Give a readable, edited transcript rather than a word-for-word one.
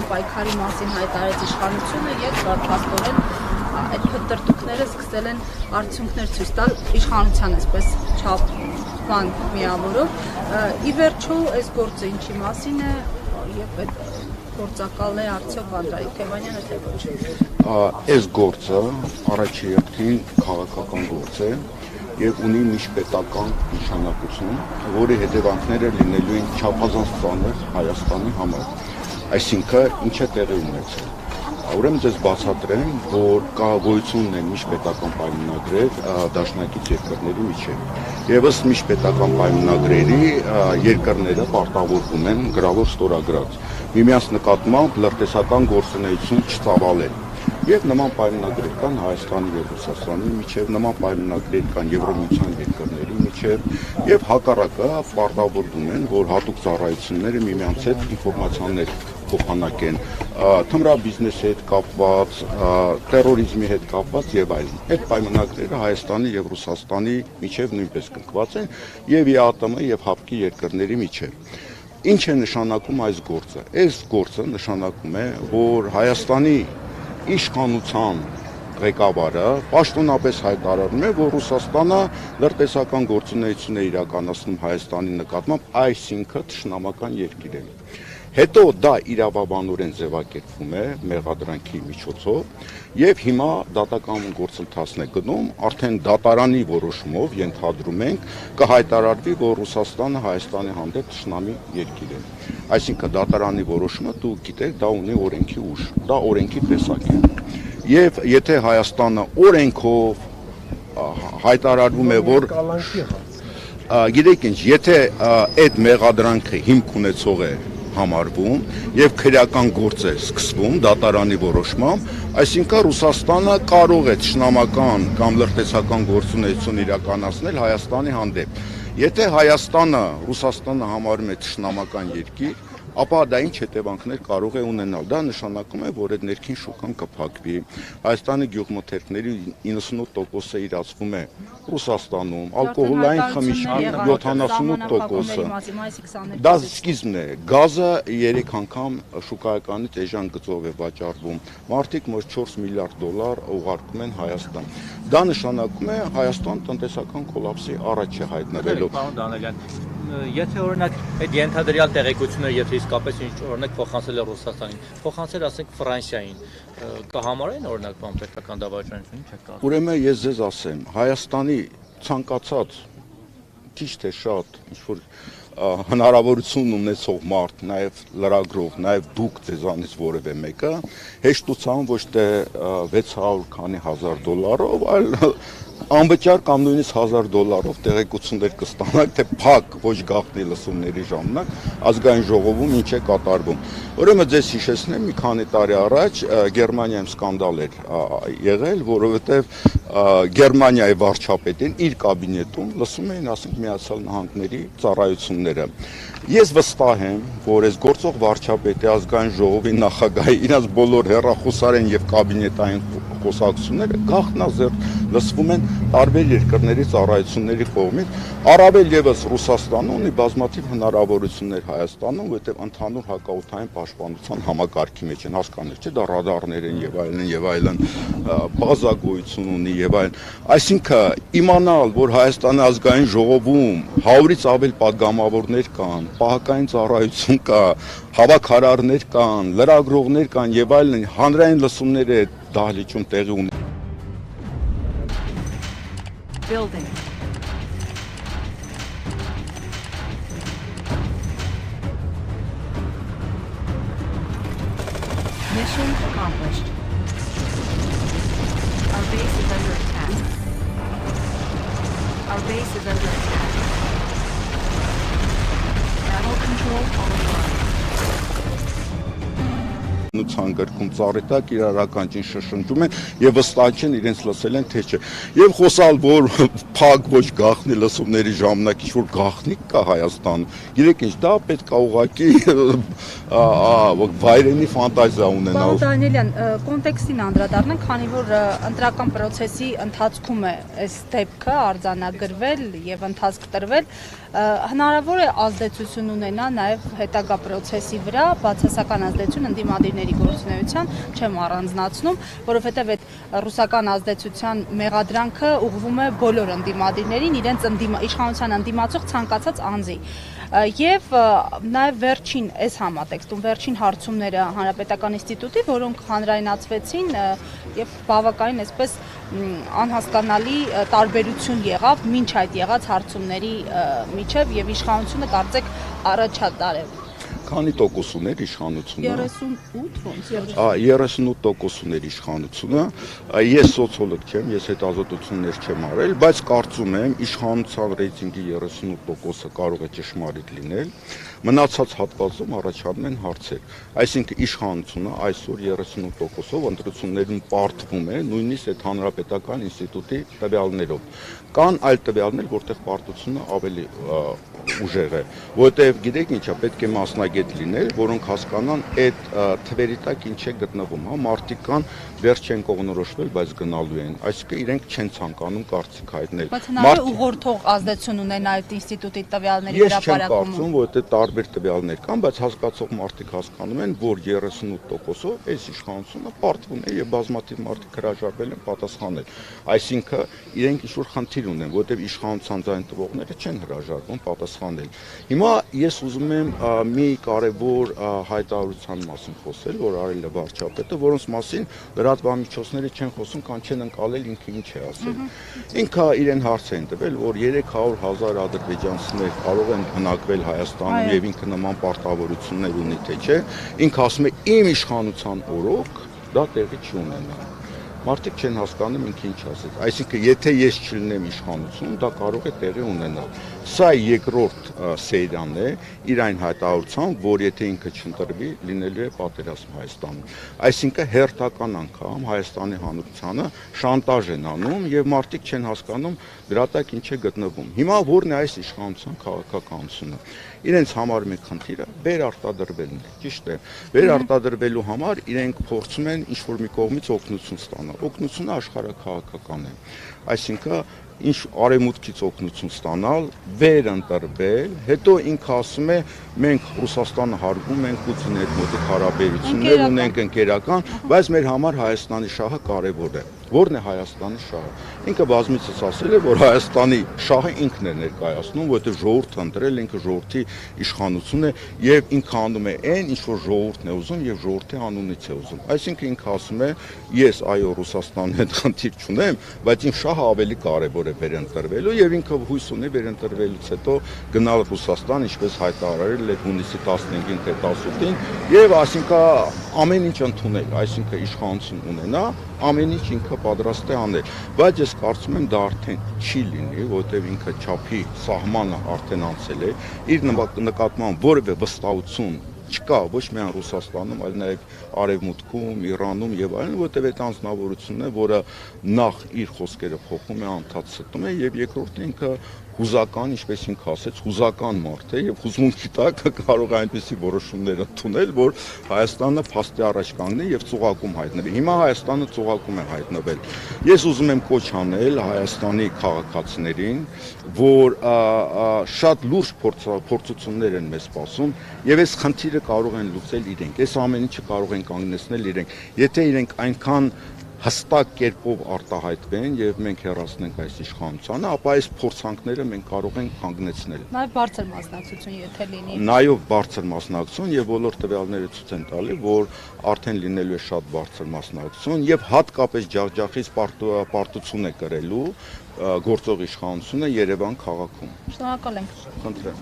Հայաստան պայքարի մասին հայտարարեց իշխանությունը եւ փաստորեն այդ փնտրտուքները սկսել են արդյունքներ ցույց տալ իշխանության այսպես չափման միավորով։ Ի վերջո այս գործը ինչի մասին է եւ այդ գործակալն է արդյոք Անդրանիկ Թևանյանը թե ոչ։ Այս գործը առաջի հերթին քաղաքական գործ է եւ ունի միջպետական նշանակություն, որի հետևանքները լինելու են չափազանց ծանր Հայաստանի համար։ Այսինքն ինչ է տեղի ունեցել։ Ուրեմն ձեզ բացատրեմ, որ կա գոյություն ունեն միջպետական պայմանագրեր դաշնակից երկրների միջև։ Եվ ըստ միջպետական պայմանագրերի երկրները պարտավորվում են գրավոր ստորագրած միմյանց նկատմամբ լրտեսական գործունեություն չծավալել։ Եվ նման պայմանագրեր կան Հայաստանի եւ Ռուսաստանի միջև, նման պայմանագրեր կան Եվրոմիության երկրների միջև եւ հակառակը պարտավորվում են, որ հատուկ ծառայությունները միմյանց հետ ինֆորմացիաներ փոխանակեն, թմրաբիզնեսի հետ կապված, տերորիզմի հետ կապված եւ այլն։ Այդ պայմանագրերը Հայաստանի եւ Ռուսաստանի միջև նույնպես կնքված են եւ ԵԱՏՄ եւ ՀԱՊԿ-ի երկրների միջև։ Ինչ է նշանակում այս գործը։ Այս գործը նշանակում է, որ Հայաստանի իշխանության ղեկավարը պաշտոնապես հայտարարում է, որ Ռուսաստանը լրտեսական գործունեություն է իրականացնում Հայաստանի նկատմամբ, այսինքն թշնամական երկիր է։ Հետո դա իրավաբանորեն ձևակերպվում է մեղադրանքի միջոցով եւ հիմա դատական գործընթացն է գնում, արդեն դատարանի որոշումով ենթադրում ենք կհայտարարվի, որ Ռուսաստանը Հայաստանի հանդեպ թշնամի երկիր է։ Այսինքն դատարանի որոշումը դու գիտեք, դա ունի օրենքի ուժ, դա օրենքի տեսակ է։ Եվ եթե Հայաստանը օրենքով հայտարարվում է, որ գիտեք ինչ, եթե այդ մեղադրանքը հիմք ունեցող է համարվում եւ քրեական գործ է սկսվում դատարանի որոշմամբ, այսինքն Ռուսաստանը կարող է թշնամական կամ լրտեսական գործունեություն իրականացնել Հայաստանի հանդեպ։ Եթե Ռուսաստանը համարում է թշնամական երկիր, ապա դա ինչ հետևանքներ կարող է ունենալ։ Դա նշանակում է, որ այդ ներքին շուկան կփակվի։ Հայաստանի գյուղմթերքների 98%-ը իրացվում է Ռուսաստանում, ալկոհոլային խմիչքի 78%-ը։ Դա սկիզբն է։ Գազը 3 անգամ շուկայականից էժան գծով է վաճառվում։ Մարդիկ մոտ 4 միլիարդ դոլար ուղարկում են Հայաստան։ Դա նշանակում է Հայաստան տնտեսական կոլապսի առաջ է հայտնվելու։ Պարոն Դանելյան, եթե օրինակ այդ ենթադրյալ տեղեկությունը եթե իսկապես ինչ օրինակ փոխանցել է Ռուսաստանին, փոխանցել ասենք Ֆրանսիային, կհամարեն օրինակ պետական դավաճանություն, ինչ է կա։ Ուրեմն ես ձեզ ասեմ, Հայաստանի ցանկացած քիչ թե շատ ինչ որ հնարավորություն ունեցող մարդ, նաև լրագրող, նաև դուք ձեզանից որևէ մեկը հեշտությամբ ոչ թե 600 քանի հազար դոլարով, այլ անվճար կամ նույնիսկ $1000 տեղեկություններ կստանաք, թե փակ ոչ գաղտնի լսումների ժամանակ ազգային ժողովում ինչ է կատարվում։ Ուրեմն ձեզ հիշեցնեմ, մի քանի տարի առաջ Գերմանիայում սկանդալ էր եղել, որովհետև Գերմանիայի վարչապետին իր կաբինետում լսում էին, ասենք, Միացյալ Նահանգների ծառայությունները։ Ես վստահ եմ, որ այս գործող վարչապետի ազգային ժողովի նախագահի իրաց բոլոր հեռախոսարեն եւ կաբինետային խոսակցությունները գաղտնազերծ լսվում են տարբեր երկրների ծառայությունների կողմից, առավել եւս Ռուսաստանը ունի բազմաթիվ հնարավորություններ Հայաստանում, որտեղ ընդհանուր հակաօդային պաշտպանության համակարգի մեջ են, հասկանալի չէ, դա ռադարներ են եւ այլն, բազագույցություն ունի եւ այլն։ Այսինքն իմանալ, որ Հայաստանի ազգային ժողովում 100-ից ավել падգամավորներ կան, պահակային ծառայություն կա, հավաքարարներ կան, լրագրողներ կան եւ այլն, հանրային լսումները դահլիճում տեղի ունեն։ Building. Mission accomplished. Our base is under attack. Our base is under attack. Battle control online. Նուցան գրքում ծառի տակ իրար ականջին շշնջում են եւ վստահ չեն իրենց լսել են թե չէ։ Եվ խոսալ որ փակ ոչ գախնի լսումների ժամանակ ինչ որ գախնիկ կա Հայաստանում։ Գիտեք ինչ, դա պետք է ուղղակի վայրենի ֆանտազիա ունենալ։ Պարոն Դանիելյան, կոնտեքստին անդրադառնանք, քանի որ ընտրական process-ի ընթացքում է այս դեպքը արձանագրվել եւ ընթացք տրվել, հնարավոր է ազդեցություն ունենա նաեւ հետագա process-ի վրա, բացասական ազդեցություն ընդդիմադիրների գործունեության, չեմ առանձնացնում, որովհետեւ այդ ռուսական ազդեցության մեղադրանքը ուղղվում է բոլոր ընդդիմադիրներին, իրենց իշխանության ընդդիմացող ցանկացած անձի։ Եվ նաև վերջին այս համատեքստում վերջին հարցումները Հանրապետական ինստիտուտի, որոնք հանրայնացվեցին եւ բավականին այսպես անհասկանալի տարբերություն եղավ մինչ այդ եղած հարցումների միջև եւ իշխանությունը կարծեք առաջատարև։ Քանի տոկոս ուներ իշխանությունը։ 38 ուներ իշխանությունը։ Ես սոցիոլոգ չեմ, ես հետազոտություններ չեմ արել, բայց կարծում եմ իշխանության ռեյտինգի 38%-ը կարող է ճշմարիտ լինել։ Մնացած հատվածում առաջանում են հարցեր։ Այսինքն իշխանությունը այսօր 38%-ով ընտրություններում պարտվում է, նույնիսկ այդ Հանրապետական ինստիտուտի տվյալներով։ Կան այլ տվյալներ, որտեղ պարտությունը ավելի ուժեղ է, որտեղ գիտեք ինչա, պետք է մասնագետ լինել, որոնք հասկանան այդ թվերի տակ ինչ է գտնվում, հա, մարդիկ կան դեռ չեն կողմնորոշվել, բայց գնալու են, այսինքն իրենք չեն ցանկանում կարծիք հայտնել։ Բայց հնարավոր է ուղղորդող ազդեցություն ունենա այդ ինստիտուտի տվյալների հրապարակումը։ Ես չեմ կարծում, որ դա տարբեր տվյալներ կան, բայց հասկացող մարդիկ հասկանում են, որ 38%-ով այս իշխանությունը պարտվում է եւ բազմաթիվ մարդիկ հրաժարվել են պատասխանել։ Այսինքն իրենք ինչ-որ խնդիր ունեն, որովհետեւ իշխանության ձայն տվողները չեն հրաժարվում պատասխանել։ Հիմա ես ուզում եմ մի կարևոր հայտարարության մասին խոսել, որ արել է վարչապետը, որոնց մասին լրատվամիջոցները չեն խոսում, քան չեն ընկալել ինքը ինչ է ասել։ Ինքը իրեն հարց են տվել, որ 300,000 ադրբեջանցիներ կարող են բնակվել Հայաստանում եւ ինքը նման պարտավորություններ ունի, թե չէ։ Ինքը ասում է իմ իշխանության օրոք դա տեղի չունենա։ Մարդիկ չեն հասկանում ինքը ինչ ասեց։ Այսինքն, եթե ես չլինեմ իշխանություն, դա կարող է տեղի ունենալ։ Սա երկրորդ սերիան է իր այն հայտարարությամբ, որ եթե ինքը չընտրվի, լինելու է պատերազմ Հայաստանում։ Այսինքն, հերթական անգամ Հայաստանի հանրությանը շանտաժ են անում եւ մարդիկ չեն հասկանում դրա տակ ինչ է գտնվում։ Հիմա ո՞րն է այս իշխանության քաղաքականությունը։ Իրենց համար մեկ խնդիրը վերարտադրվելն է, ճիշտ է։ Վերարտադրվելու համար իրենք փորձում են ինչ-որ մի կողմից օգնություն ստանալ։ Օգնությունը աշխարհաքաղաքական է։ Այսինքն ինչ արևմուտքից օգնություն ստանալ, վերընտրվել, հետո ինքը ասում է մենք Ռուսաստանը հարգում ենք, Պուտինի հետ մոտիկ հարաբերություններ ունենք ընկերական, բայց մեր համար Հայաստանի շահը կարևոր է։ Որն է Հայաստանի շահը։ Ինքը բազմիցս ասել է, որ Հայաստանի շահը ինքն է ներկայացնում, որովհետև ժողովուրդը ընտրել ինքը ժողովրդի իշխանություն է եւ ինքը անում է այն, ինչ որ ժողովուրդն է ուզում եւ ժողովրդի անունից է ուզում։ Այսինքն ինքը ասում է, ես այո Ռուսաստանի հետ խնդիր չունեմ, բայց իմ շահը ավելի կարևոր է վերընտրվելու եւ ինքը հույս ունի վերընտրվելուց հետո գնալ Ռուսաստան, ինչպես հայտարարել է հունիսի 15-ին թե 18-ին եւ այսինքն ամեն ինչ ընդունել, այսինքն իշխանություն ունենա, ամեն ինչ ինքը պատրաստ է անել, բայց ես կարծում եմ դա արդեն չի լինի, որովհետև ինքը չափի սահմանը արդեն անցել է, իր նկատմամբ որևէ վստահություն չկա ոչ միայն Ռուսաստանում, այլ նաև Արևմուտքում, Իրանում եւ այլն, որտեղ այդ անձնավորությունն է, որը նախ իր խոսքերը փոխում է, անդադ ստում է եւ երկրորդը ինքը հուզական, ինչպես ինքը ասեց, հուզական մարդ է եւ հուզմունքի տակ կարող է այնպիսի որոշումներ ընդունել, որ Հայաստանը փաստի առաջ կանգնի եւ ծուղակում հայտնվի։ Հիմա Հայաստանը ծուղակում է հայտնվել։ Ես ուզում եմ կոչ անել Հայաստանի քաղաքացիներին, որ շատ լուրջ փորձություններ են մեզ սպասում եւ այս խնդիրը կարող են լուծել իրենք։ Այս ամեն ինչը կարող են կանգնեցնել իրենք։ Եթե իրենք այնքան հստակ կերպով արտահայտվեն եւ մենք հեռացնենք այս իշխանությանը, ապա այս փորձանքները մենք կարող ենք կանգնեցնել։ Նաեւ բարձր մասնակցություն եթե լինի։ Նաեւ բարձր մասնակցություն եւ բոլոր տվյալները ցույց են տալի, որ արդեն լինելու է շատ բարձր մասնակցություն եւ հատկապես ջախջախից պարտություն է կրելու գործող իշխանությունը Երևան քաղաքում։ Շնորհակալ ենք։ Խնդրեմ։